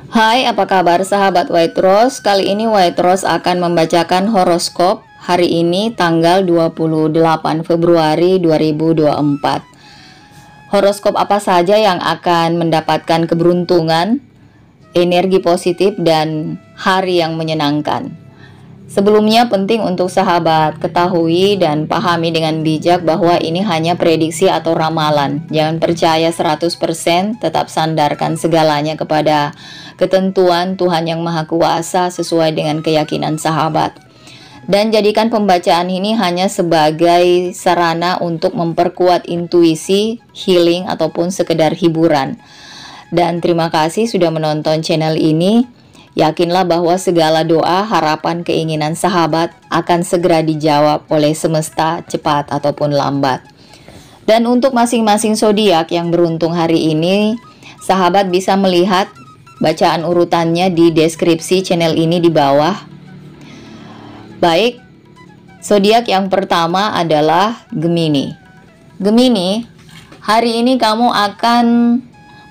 Hai, apa kabar sahabat White Rose? Kali ini White Rose akan membacakan horoskop hari ini tanggal 28 Februari 2024. Horoskop apa saja yang akan mendapatkan keberuntungan, energi positif, dan hari yang menyenangkan? Sebelumnya penting untuk sahabat ketahui dan pahami dengan bijak bahwa ini hanya prediksi atau ramalan. Jangan percaya 100%, tetap sandarkan segalanya kepada ketentuan Tuhan Yang Maha Kuasa sesuai dengan keyakinan sahabat. Dan jadikan pembacaan ini hanya sebagai sarana untuk memperkuat intuisi, healing, ataupun sekedar hiburan. Dan terima kasih sudah menonton channel ini. Yakinlah bahwa segala doa, harapan, keinginan sahabat akan segera dijawab oleh semesta cepat ataupun lambat. Dan untuk masing-masing zodiak yang beruntung hari ini, sahabat bisa melihat bacaan urutannya di deskripsi channel ini di bawah. Baik, zodiak yang pertama adalah Gemini. Gemini, hari ini kamu akan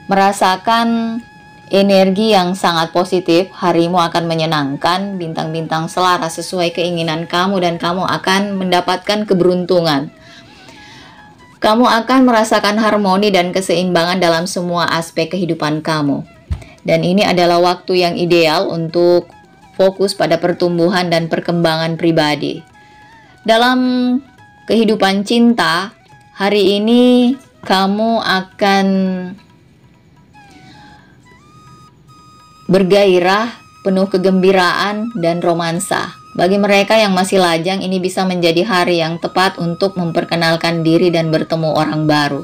merasakan energi yang sangat positif. Harimu akan menyenangkan, bintang-bintang selaras sesuai keinginan kamu, dan kamu akan mendapatkan keberuntungan. Kamu akan merasakan harmoni dan keseimbangan dalam semua aspek kehidupan kamu. Dan ini adalah waktu yang ideal untuk fokus pada pertumbuhan dan perkembangan pribadi. Dalam kehidupan cinta, hari ini kamu akan bergairah, penuh kegembiraan dan romansa. Bagi mereka yang masih lajang, ini bisa menjadi hari yang tepat untuk memperkenalkan diri dan bertemu orang baru.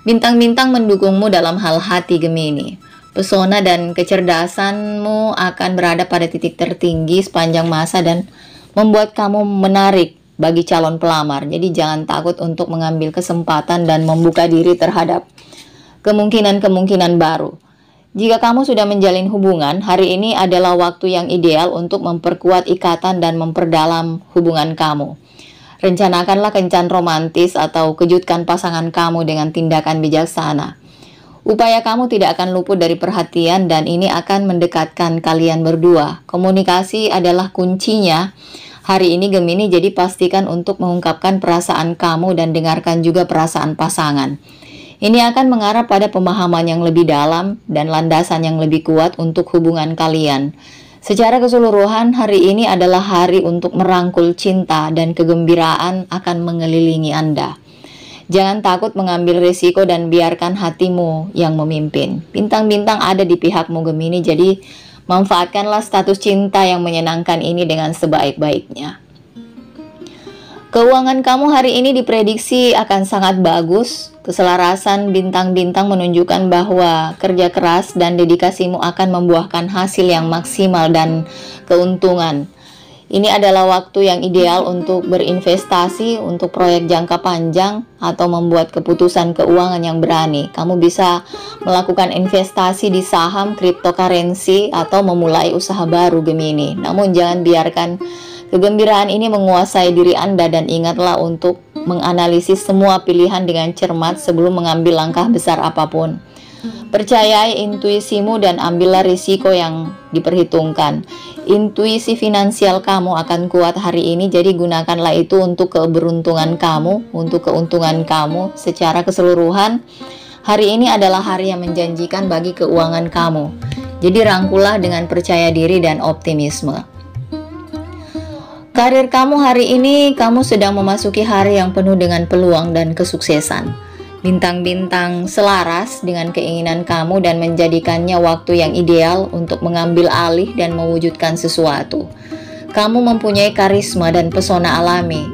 Bintang-bintang mendukungmu dalam hal hati Gemini. Pesona dan kecerdasanmu akan berada pada titik tertinggi sepanjang masa dan membuat kamu menarik bagi calon pelamar. Jadi jangan takut untuk mengambil kesempatan dan membuka diri terhadap kemungkinan-kemungkinan baru. Jika kamu sudah menjalin hubungan, hari ini adalah waktu yang ideal untuk memperkuat ikatan dan memperdalam hubungan kamu. Rencanakanlah kencan romantis atau kejutkan pasangan kamu dengan tindakan bijaksana. Upaya kamu tidak akan luput dari perhatian dan ini akan mendekatkan kalian berdua. Komunikasi adalah kuncinya hari ini Gemini, jadi pastikan untuk mengungkapkan perasaan kamu dan dengarkan juga perasaan pasangan. Ini akan mengarah pada pemahaman yang lebih dalam dan landasan yang lebih kuat untuk hubungan kalian. Secara keseluruhan, hari ini adalah hari untuk merangkul cinta dan kegembiraan akan mengelilingi Anda. Jangan takut mengambil risiko dan biarkan hatimu yang memimpin. Bintang-bintang ada di pihakmu Gemini, jadi manfaatkanlah status cinta yang menyenangkan ini dengan sebaik-baiknya. Keuangan kamu hari ini diprediksi akan sangat bagus. Keselarasan bintang-bintang menunjukkan bahwa kerja keras dan dedikasimu akan membuahkan hasil yang maksimal dan keuntungan. Ini adalah waktu yang ideal untuk berinvestasi, untuk proyek jangka panjang, atau membuat keputusan keuangan yang berani. Kamu bisa melakukan investasi di saham, cryptocurrency, atau memulai usaha baru Gemini. Namun jangan biarkan kegembiraan ini menguasai diri Anda dan ingatlah untuk menganalisis semua pilihan dengan cermat sebelum mengambil langkah besar apapun. Percayai intuisimu dan ambillah risiko yang diperhitungkan. Intuisi finansial kamu akan kuat hari ini, jadi gunakanlah itu untuk keberuntungan kamu, untuk keuntungan kamu secara keseluruhan. Hari ini adalah hari yang menjanjikan bagi keuangan kamu. Jadi rangkullah dengan percaya diri dan optimisme. Karir kamu hari ini, kamu sedang memasuki hari yang penuh dengan peluang dan kesuksesan. Bintang-bintang selaras dengan keinginan kamu dan menjadikannya waktu yang ideal untuk mengambil alih dan mewujudkan sesuatu. Kamu mempunyai karisma dan pesona alami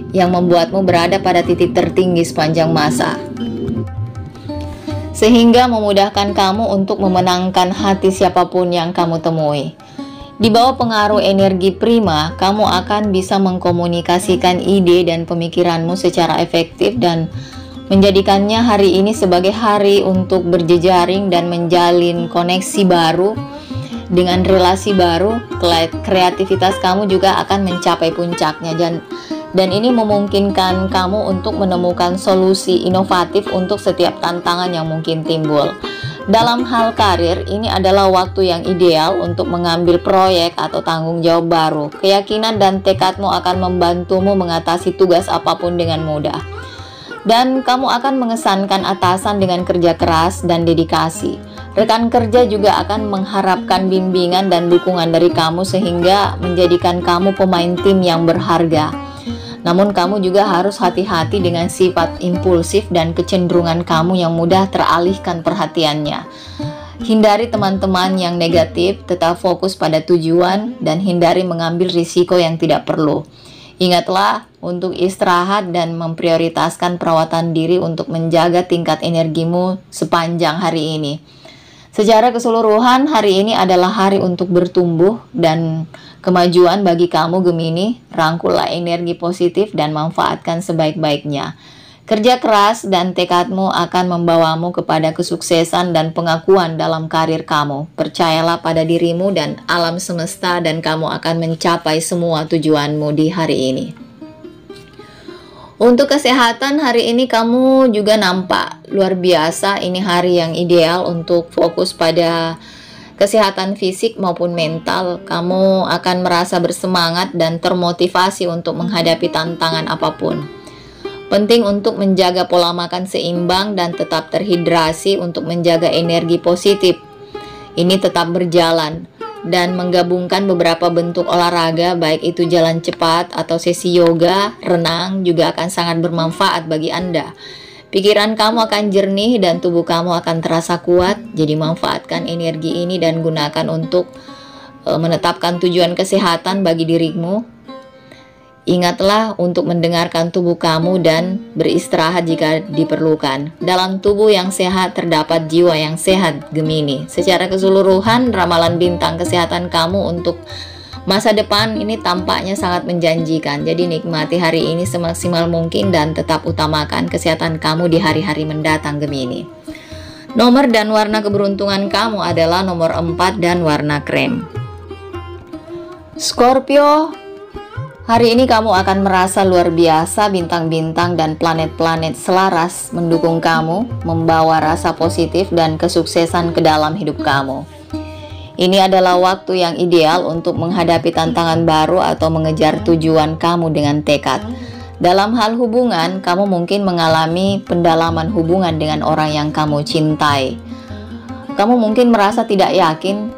yang membuatmu berada pada titik tertinggi sepanjang masa, sehingga memudahkan kamu untuk memenangkan hati siapapun yang kamu temui. Di bawah pengaruh energi prima, kamu akan bisa mengkomunikasikan ide dan pemikiranmu secara efektif dan menjadikannya hari ini sebagai hari untuk berjejaring dan menjalin koneksi baru dengan relasi baru. Kreativitas kamu juga akan mencapai puncaknya dan ini memungkinkan kamu untuk menemukan solusi inovatif untuk setiap tantangan yang mungkin timbul. Dalam hal karir, ini adalah waktu yang ideal untuk mengambil proyek atau tanggung jawab baru. Keyakinan dan tekadmu akan membantumu mengatasi tugas apapun dengan mudah. Dan kamu akan mengesankan atasan dengan kerja keras dan dedikasi. Rekan kerja juga akan mengharapkan bimbingan dan dukungan dari kamu sehingga menjadikan kamu pemain tim yang berharga. Namun kamu juga harus hati-hati dengan sifat impulsif dan kecenderungan kamu yang mudah teralihkan perhatiannya. Hindari teman-teman yang negatif, tetap fokus pada tujuan, dan hindari mengambil risiko yang tidak perlu. Ingatlah untuk istirahat dan memprioritaskan perawatan diri untuk menjaga tingkat energimu sepanjang hari ini. Secara keseluruhan, hari ini adalah hari untuk bertumbuh dan kemajuan bagi kamu Gemini. Rangkullah energi positif dan manfaatkan sebaik-baiknya. Kerja keras dan tekadmu akan membawamu kepada kesuksesan dan pengakuan dalam karir kamu. Percayalah pada dirimu dan alam semesta dan kamu akan mencapai semua tujuanmu di hari ini. Untuk kesehatan hari ini kamu juga nampak luar biasa. Ini hari yang ideal untuk fokus pada kesehatan fisik maupun mental. Kamu akan merasa bersemangat dan termotivasi untuk menghadapi tantangan apapun. Penting untuk menjaga pola makan seimbang dan tetap terhidrasi untuk menjaga energi positif. Ini tetap berjalan dan menggabungkan beberapa bentuk olahraga, baik itu jalan cepat atau sesi yoga, renang juga akan sangat bermanfaat bagi Anda. Pikiran kamu akan jernih dan tubuh kamu akan terasa kuat. Jadi manfaatkan energi ini dan gunakan untuk menetapkan tujuan kesehatan bagi dirimu. Ingatlah untuk mendengarkan tubuh kamu dan beristirahat jika diperlukan. Dalam tubuh yang sehat terdapat jiwa yang sehat, Gemini. Secara keseluruhan, ramalan bintang kesehatan kamu untuk masa depan ini tampaknya sangat menjanjikan. Jadi nikmati hari ini semaksimal mungkin dan tetap utamakan kesehatan kamu di hari-hari mendatang, Gemini. Nomor dan warna keberuntungan kamu adalah nomor 4 dan warna krem. Scorpio, hari ini kamu akan merasa luar biasa. Bintang-bintang dan planet-planet selaras mendukung kamu, membawa rasa positif dan kesuksesan ke dalam hidup kamu. Ini adalah waktu yang ideal untuk menghadapi tantangan baru atau mengejar tujuan kamu dengan tekad. Dalam hal hubungan, kamu mungkin mengalami pendalaman hubungan dengan orang yang kamu cintai. Kamu mungkin merasa tidak yakin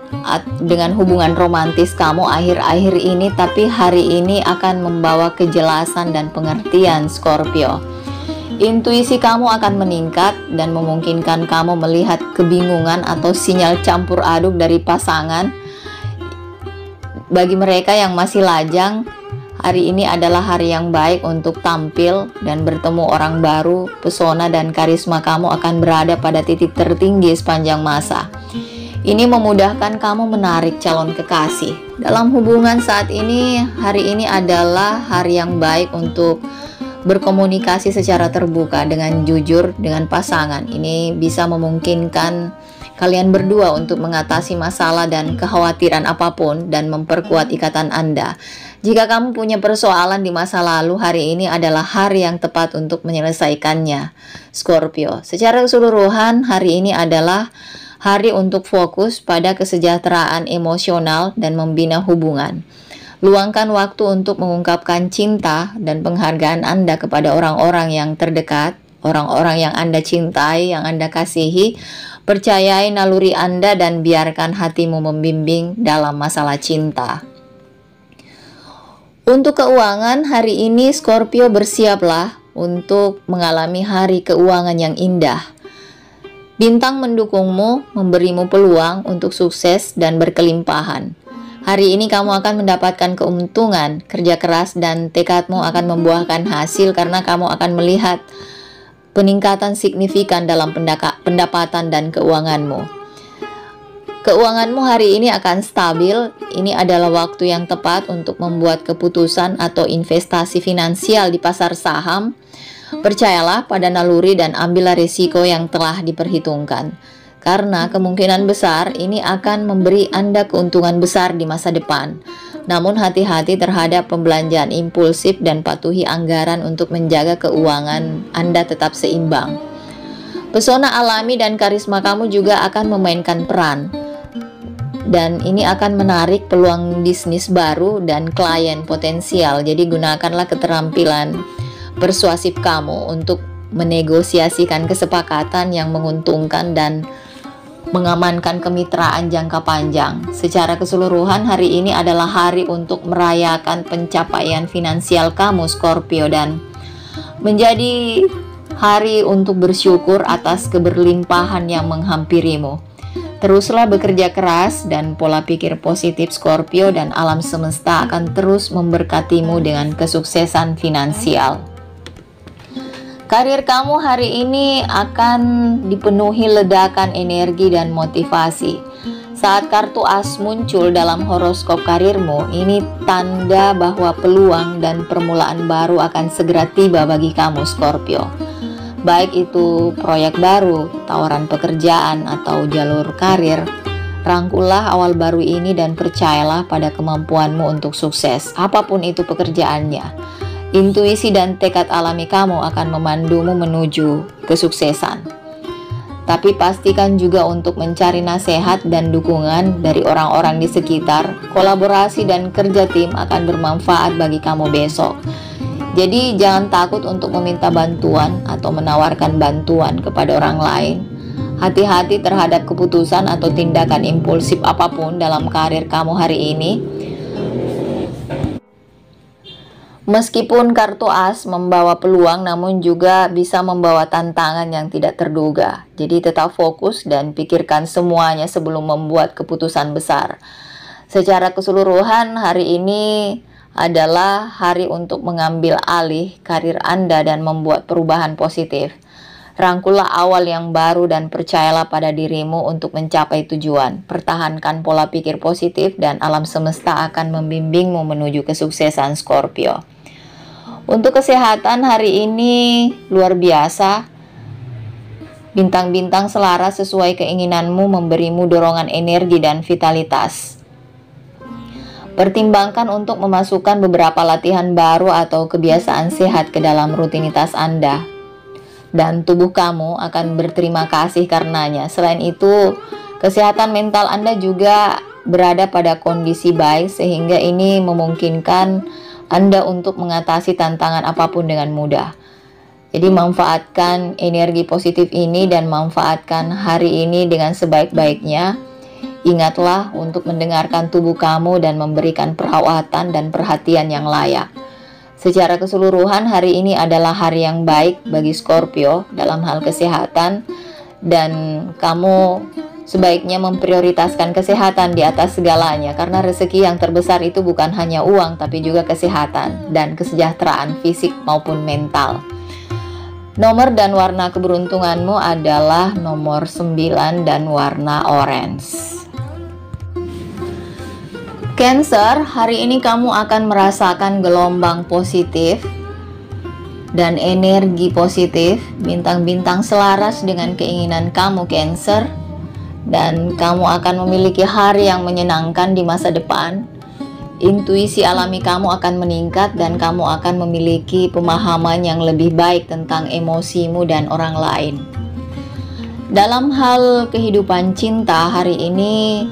dengan hubungan romantis kamu akhir-akhir ini, tapi hari ini akan membawa kejelasan dan pengertian, Scorpio. Intuisi kamu akan meningkat dan memungkinkan kamu melihat kebingungan atau sinyal campur aduk dari pasangan. Bagi mereka yang masih lajang, hari ini adalah hari yang baik untuk tampil dan bertemu orang baru. Pesona dan karisma kamu akan berada pada titik tertinggi sepanjang masa. Ini memudahkan kamu menarik calon kekasih. Dalam hubungan saat ini, hari ini adalah hari yang baik untuk berkomunikasi secara terbuka dengan jujur dengan pasangan. Ini bisa memungkinkan kalian berdua untuk mengatasi masalah dan kekhawatiran apapun dan memperkuat ikatan Anda. Jika kamu punya persoalan di masa lalu, hari ini adalah hari yang tepat untuk menyelesaikannya, Scorpio. Secara keseluruhan, hari ini adalah hari untuk fokus pada kesejahteraan emosional dan membina hubungan. Luangkan waktu untuk mengungkapkan cinta dan penghargaan Anda kepada orang-orang yang terdekat, orang-orang yang Anda cintai, yang Anda kasihi. Percayai naluri Anda dan biarkan hatimu membimbing dalam masalah cinta. Untuk keuangan hari ini, Scorpio, bersiaplah untuk mengalami hari keuangan yang indah. Bintang mendukungmu, memberimu peluang untuk sukses dan berkelimpahan. Hari ini kamu akan mendapatkan keuntungan. Kerja keras dan tekadmu akan membuahkan hasil karena kamu akan melihat peningkatan signifikan dalam pendapatan dan keuanganmu. Keuanganmu hari ini akan stabil. Ini adalah waktu yang tepat untuk membuat keputusan atau investasi finansial di pasar saham. Percayalah pada naluri dan ambillah risiko yang telah diperhitungkan. Karena kemungkinan besar ini akan memberi Anda keuntungan besar di masa depan. Namun hati-hati terhadap pembelanjaan impulsif dan patuhi anggaran untuk menjaga keuangan Anda tetap seimbang. Pesona alami dan karisma kamu juga akan memainkan peran, dan ini akan menarik peluang bisnis baru dan klien potensial. Jadi gunakanlah keterampilan persuasif kamu untuk menegosiasikan kesepakatan yang menguntungkan dan mengamankan kemitraan jangka panjang. Secara keseluruhan, hari ini adalah hari untuk merayakan pencapaian finansial kamu, Scorpio, dan menjadi hari untuk bersyukur atas keberlimpahan yang menghampirimu. Teruslah bekerja keras dan pola pikir positif, Scorpio, dan alam semesta akan terus memberkatimu dengan kesuksesan finansial. Karir kamu hari ini akan dipenuhi ledakan energi dan motivasi. Saat kartu as muncul dalam horoskop karirmu, ini tanda bahwa peluang dan permulaan baru akan segera tiba bagi kamu, Scorpio. Baik itu proyek baru, tawaran pekerjaan, atau jalur karir, rangkullah awal baru ini dan percayalah pada kemampuanmu untuk sukses, apapun itu pekerjaannya. Intuisi dan tekad alami kamu akan memandumu menuju kesuksesan. Tapi pastikan juga untuk mencari nasihat dan dukungan dari orang-orang di sekitar. Kolaborasi dan kerja tim akan bermanfaat bagi kamu besok. Jadi jangan takut untuk meminta bantuan atau menawarkan bantuan kepada orang lain. Hati-hati terhadap keputusan atau tindakan impulsif apapun dalam karir kamu hari ini. Meskipun kartu as membawa peluang, namun juga bisa membawa tantangan yang tidak terduga. Jadi tetap fokus dan pikirkan semuanya sebelum membuat keputusan besar. Secara keseluruhan, hari ini adalah hari untuk mengambil alih karir Anda dan membuat perubahan positif. Rangkullah awal yang baru dan percayalah pada dirimu untuk mencapai tujuan. Pertahankan pola pikir positif dan alam semesta akan membimbingmu menuju kesuksesan, Scorpio. Untuk kesehatan hari ini luar biasa. Bintang-bintang selaras sesuai keinginanmu memberimu dorongan energi dan vitalitas. Pertimbangkan untuk memasukkan beberapa latihan baru atau kebiasaan sehat ke dalam rutinitas Anda. Dan tubuh kamu akan berterima kasih karenanya. Selain itu, kesehatan mental Anda juga berada pada kondisi baik sehingga ini memungkinkan Anda untuk mengatasi tantangan apapun dengan mudah. Jadi manfaatkan energi positif ini dan manfaatkan hari ini dengan sebaik-baiknya. Ingatlah untuk mendengarkan tubuh kamu dan memberikan perawatan dan perhatian yang layak. Secara keseluruhan, hari ini adalah hari yang baik bagi Scorpio dalam hal kesehatan, dan kamu sebaiknya memprioritaskan kesehatan di atas segalanya, karena rezeki yang terbesar itu bukan hanya uang, tapi juga kesehatan dan kesejahteraan fisik maupun mental. Nomor dan warna keberuntunganmu adalah nomor 9 dan warna orange. Cancer, hari ini kamu akan merasakan gelombang positif dan energi positif. Bintang-bintang selaras dengan keinginan kamu, Cancer, dan kamu akan memiliki hari yang menyenangkan di masa depan. Intuisi alami kamu akan meningkat dan kamu akan memiliki pemahaman yang lebih baik tentang emosimu dan orang lain. Dalam hal kehidupan cinta hari ini,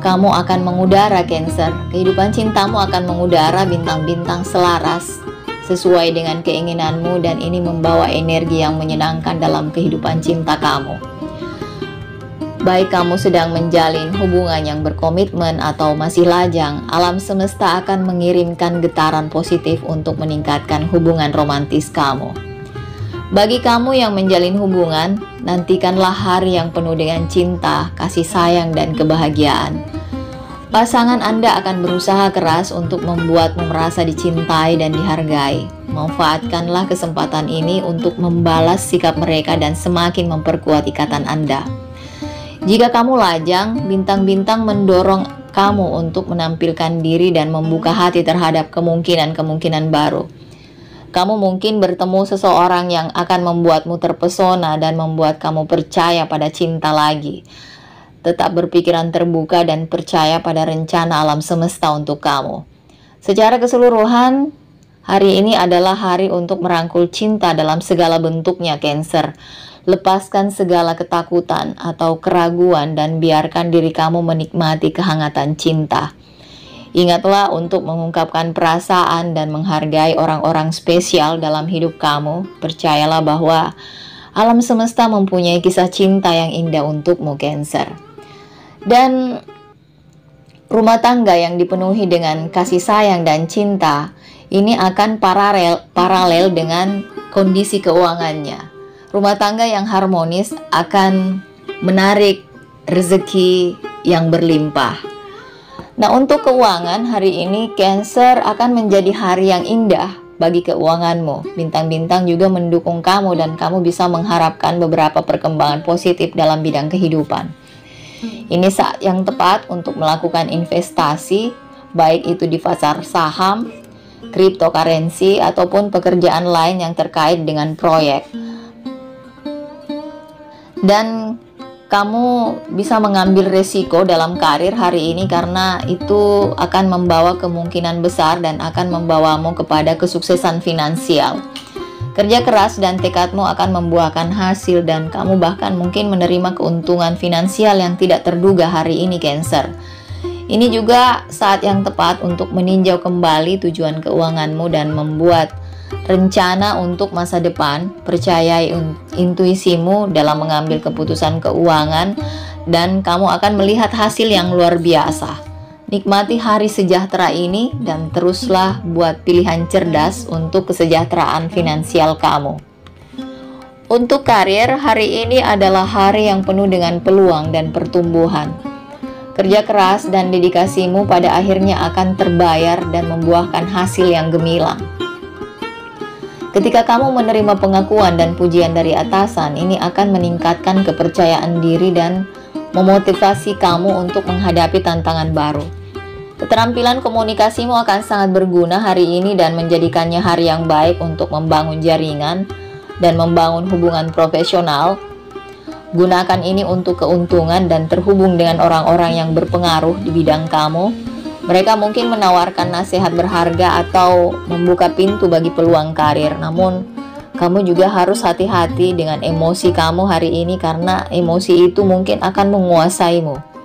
kamu akan mengudara, Cancer. Kehidupan cintamu akan mengudara, bintang-bintang selaras sesuai dengan keinginanmu, dan ini membawa energi yang menyenangkan dalam kehidupan cinta kamu. Baik kamu sedang menjalin hubungan yang berkomitmen atau masih lajang, alam semesta akan mengirimkan getaran positif untuk meningkatkan hubungan romantis kamu. Bagi kamu yang menjalin hubungan, nantikanlah hari yang penuh dengan cinta, kasih sayang, dan kebahagiaan. Pasangan Anda akan berusaha keras untuk membuatmu merasa dicintai dan dihargai. Manfaatkanlah kesempatan ini untuk membalas sikap mereka dan semakin memperkuat ikatan Anda. Jika kamu lajang, bintang-bintang mendorong kamu untuk menampilkan diri dan membuka hati terhadap kemungkinan-kemungkinan baru. Kamu mungkin bertemu seseorang yang akan membuatmu terpesona dan membuat kamu percaya pada cinta lagi. Tetap berpikiran terbuka dan percaya pada rencana alam semesta untuk kamu. Secara keseluruhan, Hari ini adalah hari untuk merangkul cinta dalam segala bentuknya, Cancer. Lepaskan segala ketakutan atau keraguan dan biarkan diri kamu menikmati kehangatan cinta. Ingatlah untuk mengungkapkan perasaan dan menghargai orang-orang spesial dalam hidup kamu. Percayalah bahwa alam semesta mempunyai kisah cinta yang indah untukmu, Cancer. Dan rumah tangga yang dipenuhi dengan kasih sayang dan cinta ini akan paralel dengan kondisi keuangannya. Rumah tangga yang harmonis akan menarik rezeki yang berlimpah. Nah, untuk keuangan hari ini, Cancer akan menjadi hari yang indah bagi keuanganmu. Bintang-bintang juga mendukung kamu dan kamu bisa mengharapkan beberapa perkembangan positif dalam bidang kehidupan. Ini saat yang tepat untuk melakukan investasi, baik itu di pasar saham, cryptocurrency, ataupun pekerjaan lain yang terkait dengan proyek. Dan kamu bisa mengambil resiko dalam karir hari ini karena itu akan membawa kemungkinan besar dan akan membawamu kepada kesuksesan finansial. Kerja keras dan tekadmu akan membuahkan hasil dan kamu bahkan mungkin menerima keuntungan finansial yang tidak terduga hari ini, Cancer. Ini juga saat yang tepat untuk meninjau kembali tujuan keuanganmu dan membuat rencana untuk masa depan. Percayai intuisimu dalam mengambil keputusan keuangan dan kamu akan melihat hasil yang luar biasa. Nikmati hari sejahtera ini dan teruslah buat pilihan cerdas untuk kesejahteraan finansial kamu. Untuk karir, hari ini adalah hari yang penuh dengan peluang dan pertumbuhan. Kerja keras dan dedikasimu pada akhirnya akan terbayar dan membuahkan hasil yang gemilang. Ketika kamu menerima pengakuan dan pujian dari atasan, ini akan meningkatkan kepercayaan diri dan memotivasi kamu untuk menghadapi tantangan baru. Keterampilan komunikasimu akan sangat berguna hari ini dan menjadikannya hari yang baik untuk membangun jaringan dan membangun hubungan profesional. Gunakan ini untuk keuntungan dan terhubung dengan orang-orang yang berpengaruh di bidang kamu. Mereka mungkin menawarkan nasihat berharga atau membuka pintu bagi peluang karir. Namun, kamu juga harus hati-hati dengan emosi kamu hari ini karena emosi itu mungkin akan menguasaimu.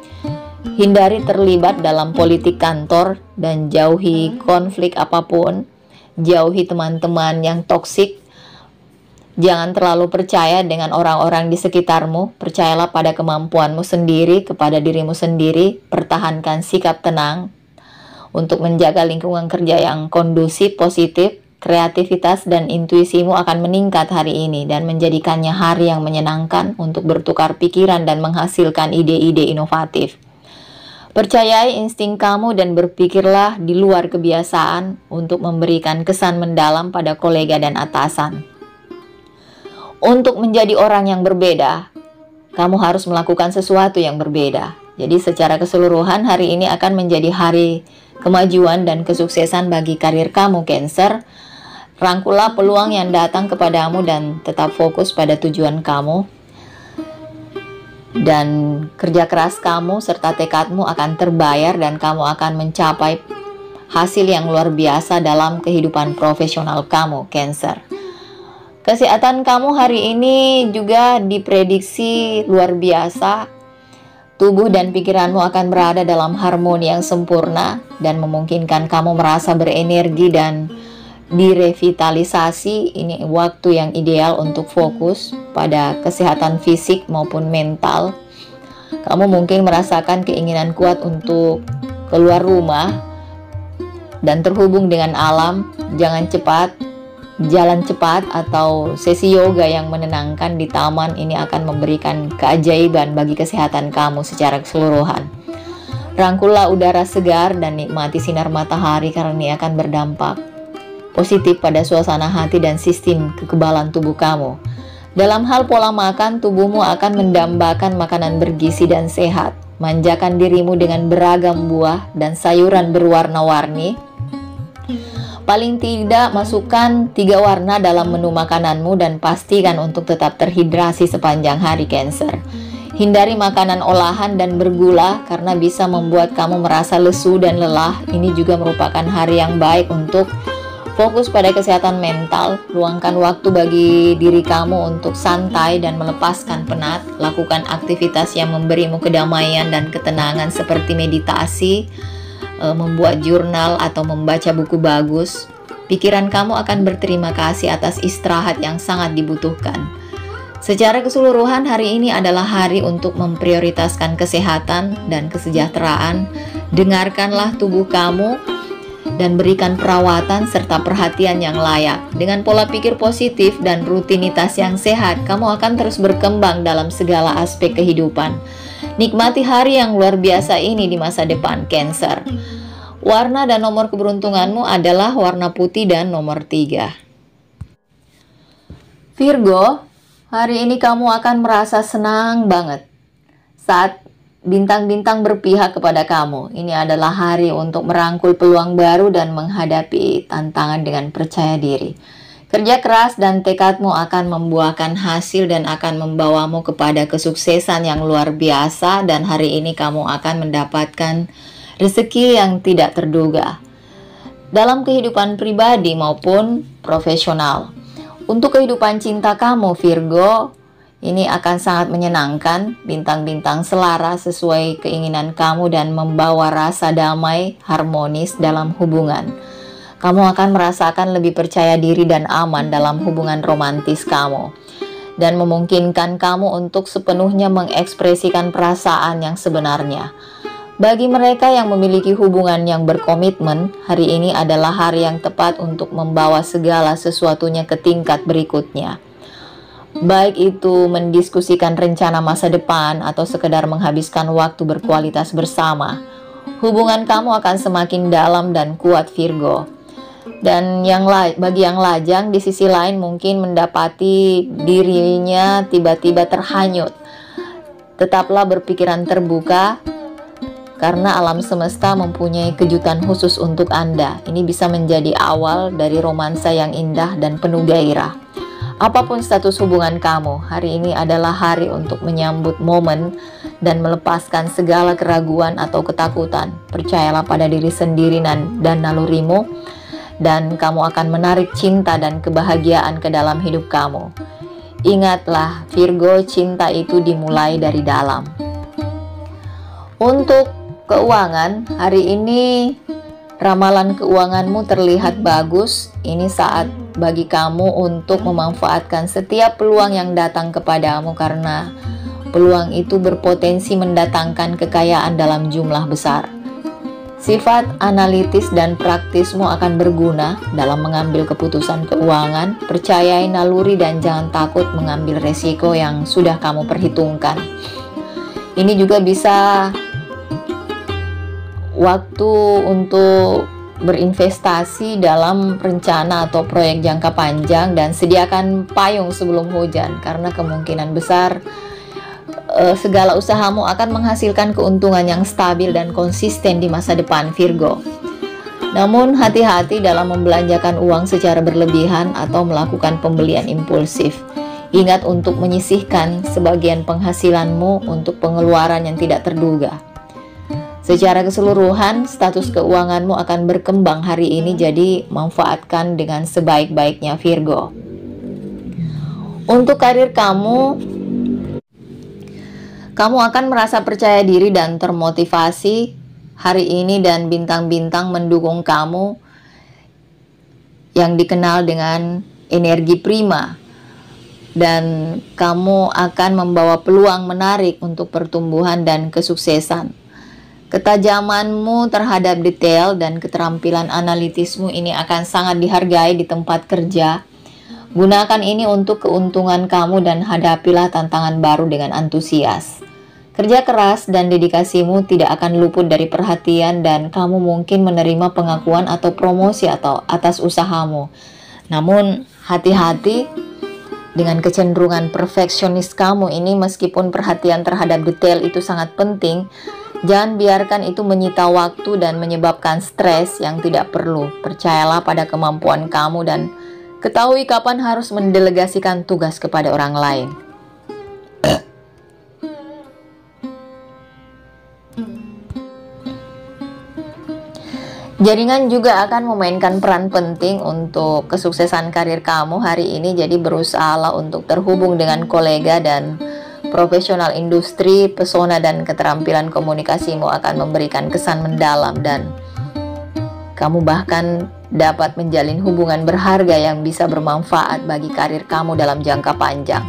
Hindari terlibat dalam politik kantor dan jauhi konflik apapun. Jauhi teman-teman yang toksik. Jangan terlalu percaya dengan orang-orang di sekitarmu. Percayalah pada kemampuanmu sendiri, kepada dirimu sendiri. Pertahankan sikap tenang untuk menjaga lingkungan kerja yang kondusif, positif. Kreativitas dan intuisimu akan meningkat hari ini dan menjadikannya hari yang menyenangkan untuk bertukar pikiran dan menghasilkan ide-ide inovatif. Percayai insting kamu dan berpikirlah di luar kebiasaan untuk memberikan kesan mendalam pada kolega dan atasan. Untuk menjadi orang yang berbeda, kamu harus melakukan sesuatu yang berbeda. Jadi secara keseluruhan hari ini akan menjadi hari kemajuan dan kesuksesan bagi karir kamu, Cancer. Rangkullah peluang yang datang kepadamu dan tetap fokus pada tujuan kamu. Dan kerja keras kamu serta tekadmu akan terbayar dan kamu akan mencapai hasil yang luar biasa dalam kehidupan profesional kamu, Cancer. Kesehatan kamu hari ini juga diprediksi luar biasa. Tubuh dan pikiranmu akan berada dalam harmoni yang sempurna dan memungkinkan kamu merasa berenergi dan direvitalisasi. Ini waktu yang ideal untuk fokus pada kesehatan fisik maupun mental. Kamu mungkin merasakan keinginan kuat untuk keluar rumah dan terhubung dengan alam. Jalan cepat atau sesi yoga yang menenangkan di taman ini akan memberikan keajaiban bagi kesehatan kamu secara keseluruhan. Rangkullah udara segar dan nikmati sinar matahari karena ini akan berdampak positif pada suasana hati dan sistem kekebalan tubuh kamu. Dalam hal pola makan, tubuhmu akan mendambakan makanan bergizi dan sehat. Manjakan dirimu dengan beragam buah dan sayuran berwarna-warni. Paling tidak masukkan 3 warna dalam menu makananmu dan pastikan untuk tetap terhidrasi sepanjang hari, Cancer. Hindari makanan olahan dan bergula karena bisa membuat kamu merasa lesu dan lelah. Ini juga merupakan hari yang baik untuk Fokus pada kesehatan mental, luangkan waktu bagi diri kamu untuk santai dan melepaskan penat. Lakukan aktivitas yang memberimu kedamaian dan ketenangan seperti meditasi, membuat jurnal atau membaca buku bagus. Pikiran kamu akan berterima kasih atas istirahat yang sangat dibutuhkan. Secara keseluruhan, hari ini adalah hari untuk memprioritaskan kesehatan dan kesejahteraan. Dengarkanlah tubuh kamu dan berikan perawatan serta perhatian yang layak. Dengan pola pikir positif dan rutinitas yang sehat, kamu akan terus berkembang dalam segala aspek kehidupan. Nikmati hari yang luar biasa ini di masa depan, Cancer. Warna dan nomor keberuntunganmu adalah warna putih dan nomor 3. Virgo, hari ini kamu akan merasa senang banget saat bintang-bintang berpihak kepada kamu. Ini adalah hari untuk merangkul peluang baru dan menghadapi tantangan dengan percaya diri. Kerja keras dan tekadmu akan membuahkan hasil dan akan membawamu kepada kesuksesan yang luar biasa, dan hari ini kamu akan mendapatkan rezeki yang tidak terduga dalam kehidupan pribadi maupun profesional. Untuk kehidupan cinta kamu, Virgo, ini akan sangat menyenangkan. Bintang-bintang selaras sesuai keinginan kamu dan membawa rasa damai, harmonis dalam hubungan. Kamu akan merasakan lebih percaya diri dan aman dalam hubungan romantis kamu, dan memungkinkan kamu untuk sepenuhnya mengekspresikan perasaan yang sebenarnya. Bagi mereka yang memiliki hubungan yang berkomitmen, hari ini adalah hari yang tepat untuk membawa segala sesuatunya ke tingkat berikutnya. Baik itu mendiskusikan rencana masa depan atau sekedar menghabiskan waktu berkualitas bersama. Hubungan kamu akan semakin dalam dan kuat, Virgo. Dan bagi yang lajang, di sisi lain mungkin mendapati dirinya tiba-tiba terhanyut. Tetaplah berpikiran terbuka, karena alam semesta mempunyai kejutan khusus untuk Anda. Ini bisa menjadi awal dari romansa yang indah dan penuh gairah. Apapun status hubungan kamu, hari ini adalah hari untuk menyambut momen dan melepaskan segala keraguan atau ketakutan. Percayalah pada diri sendiri dan nalurimu, dan kamu akan menarik cinta dan kebahagiaan ke dalam hidup kamu. Ingatlah, Virgo, cinta itu dimulai dari dalam. Untuk keuangan, hari ini ramalan keuanganmu terlihat bagus. Ini saat bagi kamu untuk memanfaatkan setiap peluang yang datang kepadamu, karena peluang itu berpotensi mendatangkan kekayaan dalam jumlah besar. Sifat analitis dan praktismu akan berguna dalam mengambil keputusan keuangan. Percayai naluri dan jangan takut mengambil resiko yang sudah kamu perhitungkan. Ini juga bisa waktu untuk berinvestasi dalam rencana atau proyek jangka panjang, dan sediakan payung sebelum hujan, karena kemungkinan besar segala usahamu akan menghasilkan keuntungan yang stabil dan konsisten di masa depan, Virgo. Namun hati-hati dalam membelanjakan uang secara berlebihan atau melakukan pembelian impulsif. Ingat untuk menyisihkan sebagian penghasilanmu untuk pengeluaran yang tidak terduga. Secara keseluruhan, status keuanganmu akan berkembang hari ini, jadi manfaatkan dengan sebaik-baiknya, Virgo. Untuk karir kamu akan merasa percaya diri dan termotivasi hari ini, dan bintang-bintang mendukung kamu yang dikenal dengan energi prima. Dan kamu akan membawa peluang menarik untuk pertumbuhan dan kesuksesan. Ketajamanmu terhadap detail dan keterampilan analitismu ini akan sangat dihargai di tempat kerja. Gunakan ini untuk keuntungan kamu dan hadapilah tantangan baru dengan antusias. Kerja keras dan dedikasimu tidak akan luput dari perhatian, dan kamu mungkin menerima pengakuan atau promosi atau atas usahamu. Namun hati-hati dengan kecenderungan perfeksionis kamu ini. Meskipun perhatian terhadap detail itu sangat penting, jangan biarkan itu menyita waktu dan menyebabkan stres yang tidak perlu. Percayalah pada kemampuan kamu dan ketahui kapan harus mendelegasikan tugas kepada orang lain. Jaringan juga akan memainkan peran penting untuk kesuksesan karir kamu hari ini, jadi berusahalah untuk terhubung dengan kolega dan profesional industri. Pesona dan keterampilan komunikasimu akan memberikan kesan mendalam dan kamu bahkan dapat menjalin hubungan berharga yang bisa bermanfaat bagi karir kamu dalam jangka panjang.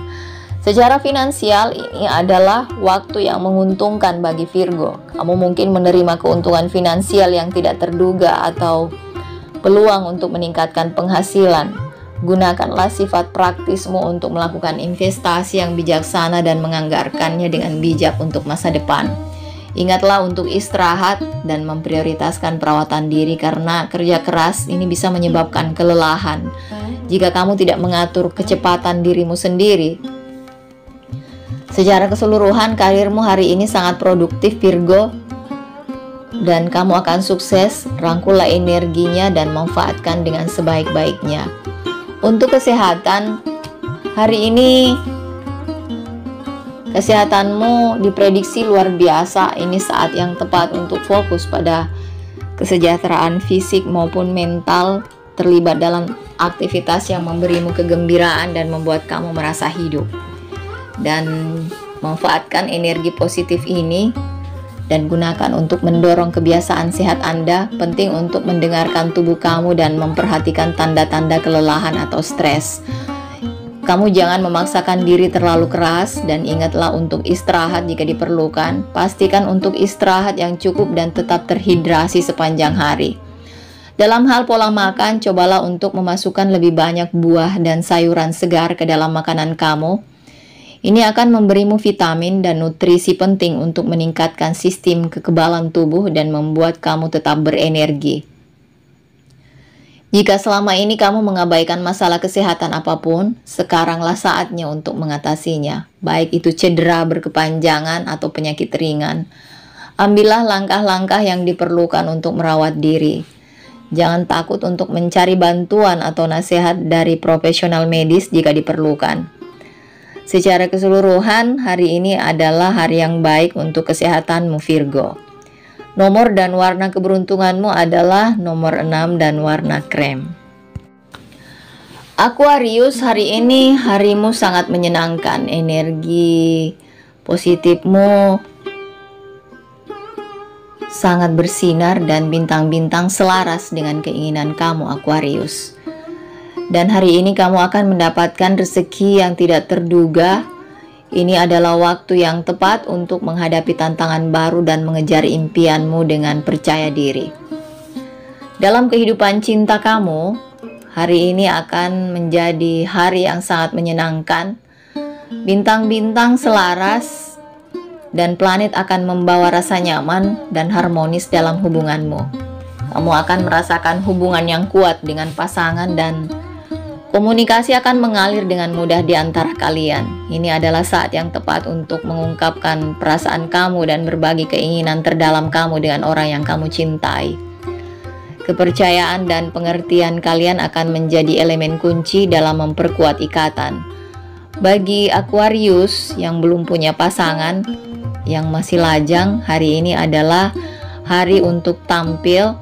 Secara finansial, ini adalah waktu yang menguntungkan bagi Virgo. Kamu mungkin menerima keuntungan finansial yang tidak terduga atau peluang untuk meningkatkan penghasilan. Gunakanlah sifat praktismu untuk melakukan investasi yang bijaksana dan menganggarkannya dengan bijak untuk masa depan. Ingatlah untuk istirahat dan memprioritaskan perawatan diri karena kerja keras ini bisa menyebabkan kelelahan. Jika kamu tidak mengatur kecepatan dirimu sendiri, secara keseluruhan karirmu hari ini sangat produktif Virgo, dan kamu akan sukses. Rangkullah energinya dan manfaatkan dengan sebaik-baiknya. Untuk kesehatan, hari ini kesehatanmu diprediksi luar biasa. Ini saat yang tepat untuk fokus pada kesejahteraan fisik maupun mental, terlibat dalam aktivitas yang memberimu kegembiraan dan membuat kamu merasa hidup. Dan manfaatkan energi positif ini dan gunakan untuk mendorong kebiasaan sehat Anda. Penting untuk mendengarkan tubuh kamu dan memperhatikan tanda-tanda kelelahan atau stres. Kamu jangan memaksakan diri terlalu keras dan ingatlah untuk istirahat jika diperlukan. Pastikan untuk istirahat yang cukup dan tetap terhidrasi sepanjang hari. Dalam hal pola makan, cobalah untuk memasukkan lebih banyak buah dan sayuran segar ke dalam makanan kamu. Ini akan memberimu vitamin dan nutrisi penting untuk meningkatkan sistem kekebalan tubuh dan membuat kamu tetap berenergi. Jika selama ini kamu mengabaikan masalah kesehatan apapun, sekaranglah saatnya untuk mengatasinya. Baik itu cedera berkepanjangan atau penyakit ringan. Ambillah langkah-langkah yang diperlukan untuk merawat diri. Jangan takut untuk mencari bantuan atau nasihat dari profesional medis jika diperlukan. Secara keseluruhan, hari ini adalah hari yang baik untuk kesehatanmu Virgo. Nomor dan warna keberuntunganmu adalah nomor 6 dan warna krem. Aquarius, hari ini harimu sangat menyenangkan. Energi positifmu sangat bersinar dan bintang-bintang selaras dengan keinginan kamu Aquarius. Dan hari ini kamu akan mendapatkan rezeki yang tidak terduga. Ini adalah waktu yang tepat untuk menghadapi tantangan baru dan mengejar impianmu dengan percaya diri. Dalam kehidupan cinta kamu, hari ini akan menjadi hari yang sangat menyenangkan. Bintang-bintang selaras dan planet akan membawa rasa nyaman dan harmonis dalam hubunganmu. Kamu akan merasakan hubungan yang kuat dengan pasangan dan komunikasi akan mengalir dengan mudah di antara kalian. Ini adalah saat yang tepat untuk mengungkapkan perasaan kamu dan berbagi keinginan terdalam kamu dengan orang yang kamu cintai. Kepercayaan dan pengertian kalian akan menjadi elemen kunci dalam memperkuat ikatan. Bagi Aquarius yang belum punya pasangan, yang masih lajang, hari ini adalah hari untuk tampil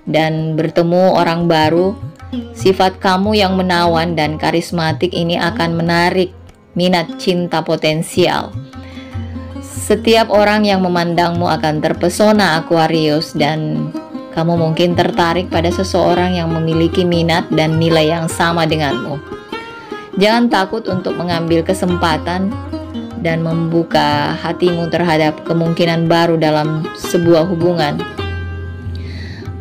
dan bertemu orang baru. Sifat kamu yang menawan dan karismatik ini akan menarik minat cinta potensial. Setiap orang yang memandangmu akan terpesona Aquarius, dan kamu mungkin tertarik pada seseorang yang memiliki minat dan nilai yang sama denganmu. Jangan takut untuk mengambil kesempatan dan membuka hatimu terhadap kemungkinan baru dalam sebuah hubungan.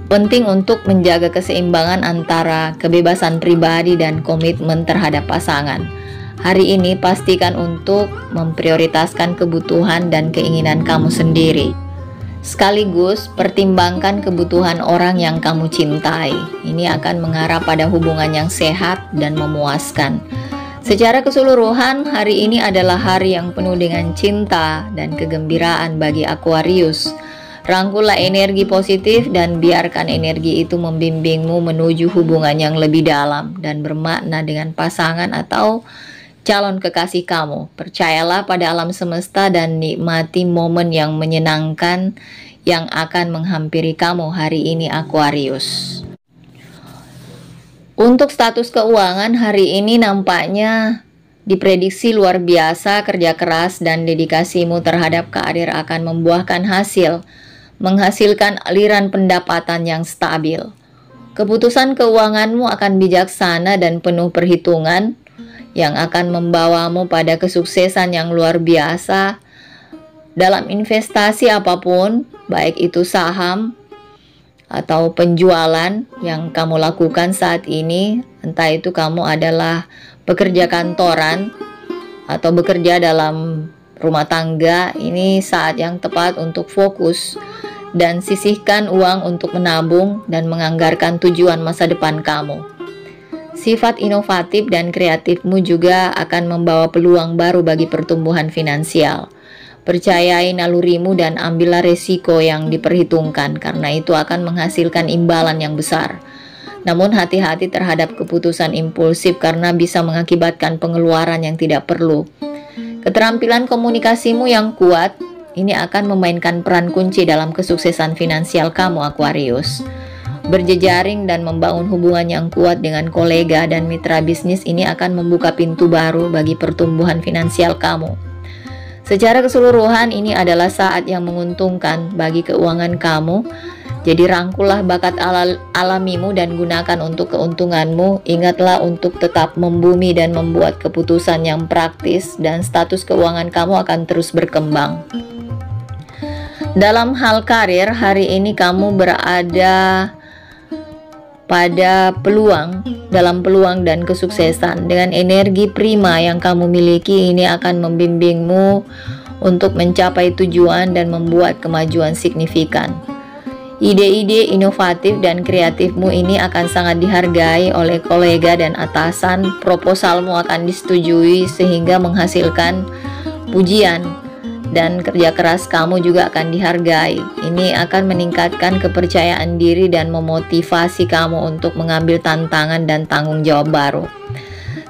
Penting untuk menjaga keseimbangan antara kebebasan pribadi dan komitmen terhadap pasangan. Hari ini pastikan untuk memprioritaskan kebutuhan dan keinginan kamu sendiri. Sekaligus pertimbangkan kebutuhan orang yang kamu cintai. Ini akan mengarah pada hubungan yang sehat dan memuaskan. Secara keseluruhan, hari ini adalah hari yang penuh dengan cinta dan kegembiraan bagi Aquarius. Rangkullah energi positif dan biarkan energi itu membimbingmu menuju hubungan yang lebih dalam dan bermakna dengan pasangan atau calon kekasih kamu. Percayalah pada alam semesta dan nikmati momen yang menyenangkan yang akan menghampiri kamu hari ini, Aquarius. Untuk status keuangan hari ini nampaknya diprediksi luar biasa. Kerja keras dan dedikasimu terhadap karir akan membuahkan hasil, menghasilkan aliran pendapatan yang stabil. Keputusan keuanganmu akan bijaksana dan penuh perhitungan yang akan membawamu pada kesuksesan yang luar biasa dalam investasi apapun, baik itu saham atau penjualan yang kamu lakukan saat ini. Entah itu kamu adalah pekerja kantoran atau bekerja dalam rumah tangga, ini saat yang tepat untuk fokus dan sisihkan uang untuk menabung dan menganggarkan tujuan masa depan kamu. Sifat inovatif dan kreatifmu juga akan membawa peluang baru bagi pertumbuhan finansial. Percayai nalurimu dan ambillah resiko yang diperhitungkan, karena itu akan menghasilkan imbalan yang besar. Namun hati-hati terhadap keputusan impulsif karena bisa mengakibatkan pengeluaran yang tidak perlu. Keterampilan komunikasimu yang kuat ini akan memainkan peran kunci dalam kesuksesan finansial kamu, Aquarius. Berjejaring dan membangun hubungan yang kuat dengan kolega dan mitra bisnis ini akan membuka pintu baru bagi pertumbuhan finansial kamu. Secara keseluruhan ini adalah saat yang menguntungkan bagi keuangan kamu. Jadi rangkullah bakat alamimu dan gunakan untuk keuntunganmu. Ingatlah untuk tetap membumi dan membuat keputusan yang praktis, dan status keuangan kamu akan terus berkembang. Dalam hal karir, hari ini kamu berada pada dalam peluang dan kesuksesan. Dengan energi prima yang kamu miliki, ini akan membimbingmu untuk mencapai tujuan dan membuat kemajuan signifikan. Ide-ide inovatif dan kreatifmu ini akan sangat dihargai oleh kolega dan atasan. Proposalmu akan disetujui sehingga menghasilkan pujian, dan kerja keras kamu juga akan dihargai. Ini akan meningkatkan kepercayaan diri dan memotivasi kamu untuk mengambil tantangan dan tanggung jawab baru.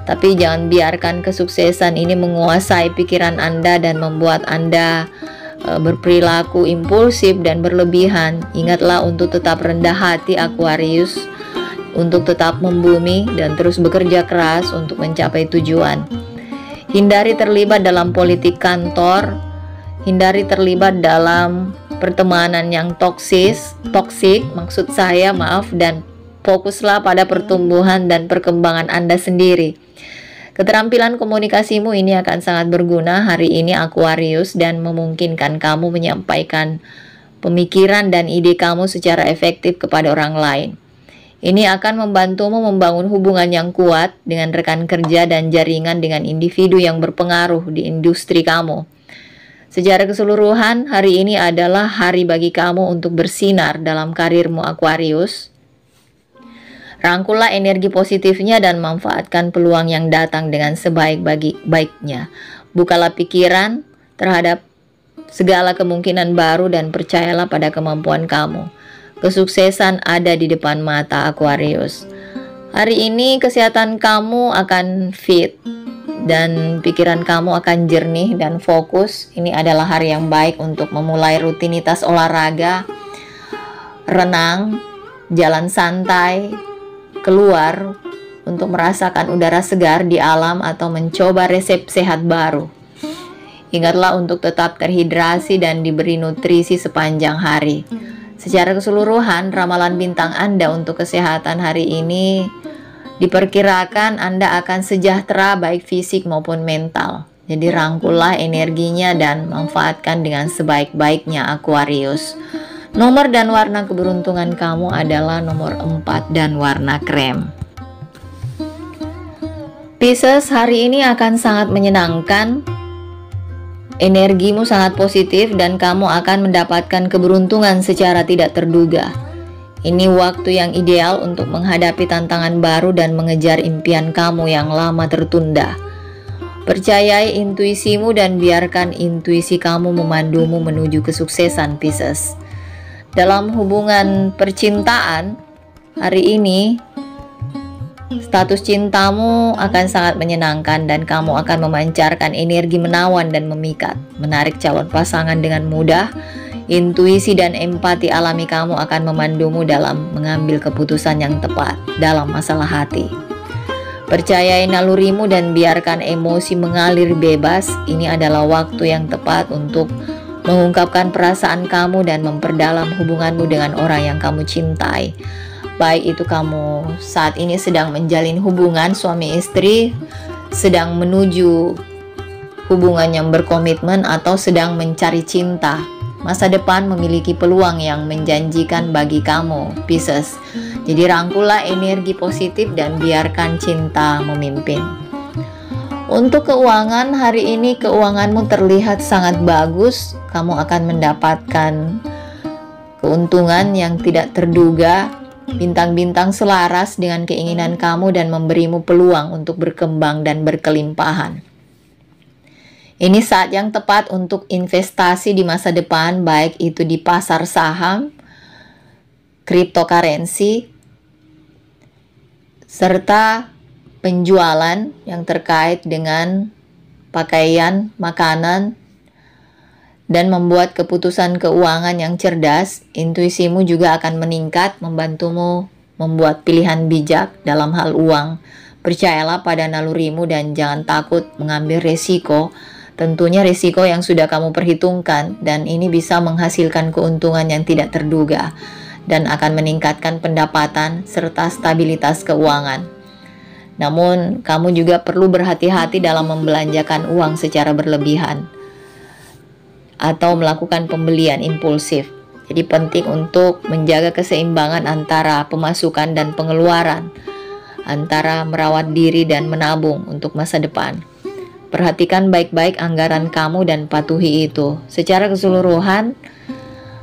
Tapi jangan biarkan kesuksesan ini menguasai pikiran Anda dan membuat Anda berperilaku impulsif dan berlebihan. Ingatlah untuk tetap rendah hati, Aquarius, untuk tetap membumi dan terus bekerja keras untuk mencapai tujuan. Hindari terlibat dalam politik kantor. Hindari terlibat dalam pertemanan yang toksik, dan fokuslah pada pertumbuhan dan perkembangan Anda sendiri. Keterampilan komunikasimu ini akan sangat berguna hari ini, Aquarius, dan memungkinkan kamu menyampaikan pemikiran dan ide kamu secara efektif kepada orang lain. Ini akan membantumu membangun hubungan yang kuat dengan rekan kerja dan jaringan dengan individu yang berpengaruh di industri kamu. Secara keseluruhan, hari ini adalah hari bagi kamu untuk bersinar dalam karirmu, Aquarius. Rangkullah energi positifnya dan manfaatkan peluang yang datang dengan sebaik-baiknya. Bukalah pikiran terhadap segala kemungkinan baru dan percayalah pada kemampuan kamu. Kesuksesan ada di depan mata, Aquarius. Hari ini kesehatan kamu akan fit dan pikiran kamu akan jernih dan fokus. Ini adalah hari yang baik untuk memulai rutinitas olahraga, renang, jalan santai, keluar untuk merasakan udara segar di alam atau mencoba resep sehat baru. Ingatlah untuk tetap terhidrasi dan diberi nutrisi sepanjang hari. Secara keseluruhan, ramalan bintang Anda untuk kesehatan hari ini diperkirakan Anda akan sejahtera baik fisik maupun mental. Jadi rangkullah energinya dan manfaatkan dengan sebaik-baiknya, Aquarius. Nomor dan warna keberuntungan kamu adalah nomor 4 dan warna krem. Pisces, hari ini akan sangat menyenangkan. Energimu sangat positif dan kamu akan mendapatkan keberuntungan secara tidak terduga. Ini waktu yang ideal untuk menghadapi tantangan baru dan mengejar impian kamu yang lama tertunda. Percayai intuisimu dan biarkan intuisi kamu memandumu menuju kesuksesan, Pisces. Dalam hubungan percintaan, hari ini status cintamu akan sangat menyenangkan dan kamu akan memancarkan energi menawan dan memikat, menarik calon pasangan dengan mudah. Intuisi dan empati alami kamu akan memandumu dalam mengambil keputusan yang tepat dalam masalah hati. Percayai nalurimu dan biarkan emosi mengalir bebas. Ini adalah waktu yang tepat untuk mengungkapkan perasaan kamu dan memperdalam hubunganmu dengan orang yang kamu cintai. Baik itu kamu saat ini sedang menjalin hubungan suami istri, sedang menuju hubungan yang berkomitmen, atau sedang mencari cinta. Masa depan memiliki peluang yang menjanjikan bagi kamu, Pisces. Jadi rangkullah energi positif dan biarkan cinta memimpin. Untuk keuangan, hari ini keuanganmu terlihat sangat bagus. Kamu akan mendapatkan keuntungan yang tidak terduga. Bintang-bintang selaras dengan keinginan kamu dan memberimu peluang untuk berkembang dan berkelimpahan. Ini saat yang tepat untuk investasi di masa depan, baik itu di pasar saham, cryptocurrency, serta penjualan yang terkait dengan pakaian, makanan, dan membuat keputusan keuangan yang cerdas. Intuisimu juga akan meningkat, membantumu membuat pilihan bijak dalam hal uang. Percayalah pada nalurimu dan jangan takut mengambil resiko. Tentunya risiko yang sudah kamu perhitungkan, dan ini bisa menghasilkan keuntungan yang tidak terduga dan akan meningkatkan pendapatan serta stabilitas keuangan. Namun, kamu juga perlu berhati-hati dalam membelanjakan uang secara berlebihan atau melakukan pembelian impulsif. Jadi penting untuk menjaga keseimbangan antara pemasukan dan pengeluaran, antara merawat diri dan menabung untuk masa depan. Perhatikan baik-baik anggaran kamu dan patuhi itu. Secara keseluruhan,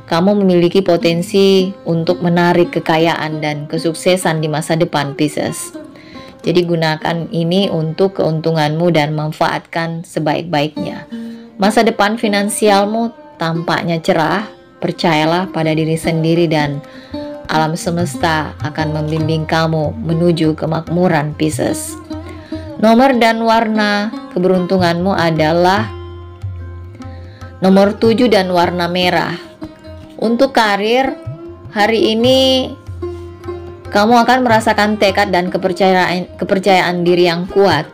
kamu memiliki potensi untuk menarik kekayaan dan kesuksesan di masa depan, Pisces. Jadi gunakan ini untuk keuntunganmu dan manfaatkan sebaik-baiknya. Masa depan finansialmu tampaknya cerah. Percayalah pada diri sendiri dan alam semesta akan membimbing kamu menuju kemakmuran, Pisces. Nomor dan warna keberuntunganmu adalah nomor 7 dan warna merah. Untuk karir, hari ini kamu akan merasakan tekad dan kepercayaan diri yang kuat.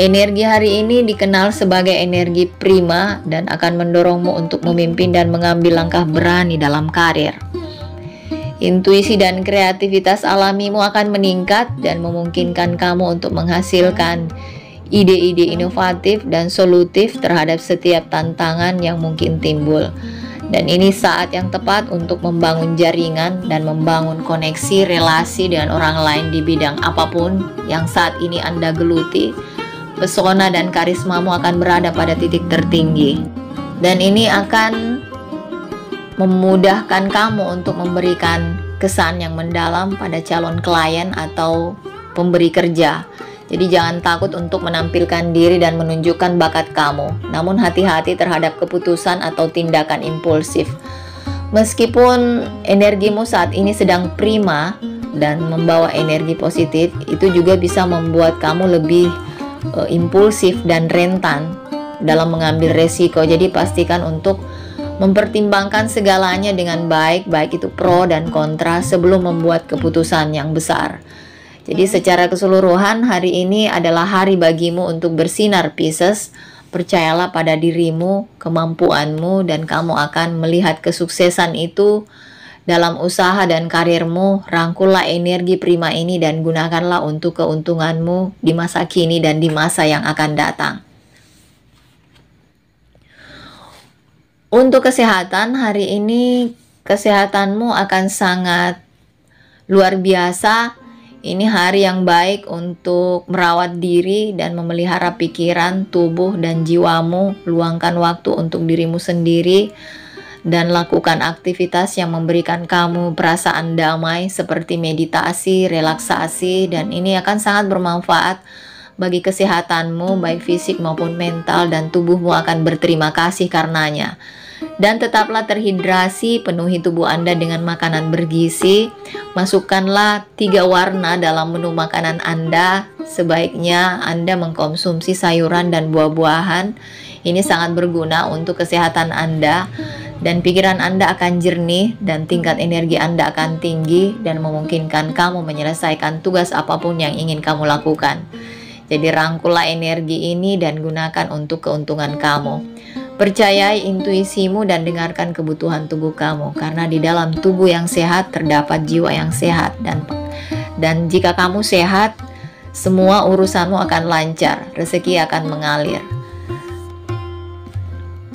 Energi hari ini dikenal sebagai energi prima dan akan mendorongmu untuk memimpin dan mengambil langkah berani dalam karir. Intuisi dan kreativitas alamimu akan meningkat dan memungkinkan kamu untuk menghasilkan ide-ide inovatif dan solutif terhadap setiap tantangan yang mungkin timbul. Dan ini saat yang tepat untuk membangun jaringan dan membangun koneksi relasi dengan orang lain di bidang apapun yang saat ini Anda geluti. Pesona dan karismamu akan berada pada titik tertinggi. Dan ini akan memudahkan kamu untuk memberikan kesan yang mendalam pada calon klien atau pemberi kerja. Jadi jangan takut untuk menampilkan diri dan menunjukkan bakat kamu. Namun hati-hati terhadap keputusan atau tindakan impulsif. Meskipun energimu saat ini sedang prima dan membawa energi positif, itu juga bisa membuat kamu lebih impulsif dan rentan dalam mengambil resiko. Jadi pastikan untuk mempertimbangkan segalanya dengan baik itu pro dan kontra sebelum membuat keputusan yang besar. Jadi secara keseluruhan hari ini adalah hari bagimu untuk bersinar, Pisces. Percayalah pada dirimu, kemampuanmu, dan kamu akan melihat kesuksesan itu dalam usaha dan karirmu. Rangkullah energi prima ini dan gunakanlah untuk keuntunganmu di masa kini dan di masa yang akan datang. Untuk kesehatan, hari ini kesehatanmu akan sangat luar biasa. Ini hari yang baik untuk merawat diri dan memelihara pikiran, tubuh, dan jiwamu. Luangkan waktu untuk dirimu sendiri dan lakukan aktivitas yang memberikan kamu perasaan damai seperti meditasi, relaksasi, dan ini akan sangat bermanfaat bagi kesehatanmu, baik fisik maupun mental, dan tubuhmu akan berterima kasih karenanya. Dan tetaplah terhidrasi, penuhi tubuh Anda dengan makanan bergizi. Masukkanlah 3 warna dalam menu makanan Anda. Sebaiknya Anda mengkonsumsi sayuran dan buah-buahan. Ini sangat berguna untuk kesehatan Anda, dan pikiran Anda akan jernih dan tingkat energi Anda akan tinggi dan memungkinkan kamu menyelesaikan tugas apapun yang ingin kamu lakukan. Jadi rangkullah energi ini dan gunakan untuk keuntungan kamu. Percayai intuisimu dan dengarkan kebutuhan tubuh kamu, karena di dalam tubuh yang sehat terdapat jiwa yang sehat, dan jika kamu sehat, semua urusanmu akan lancar, rezeki akan mengalir.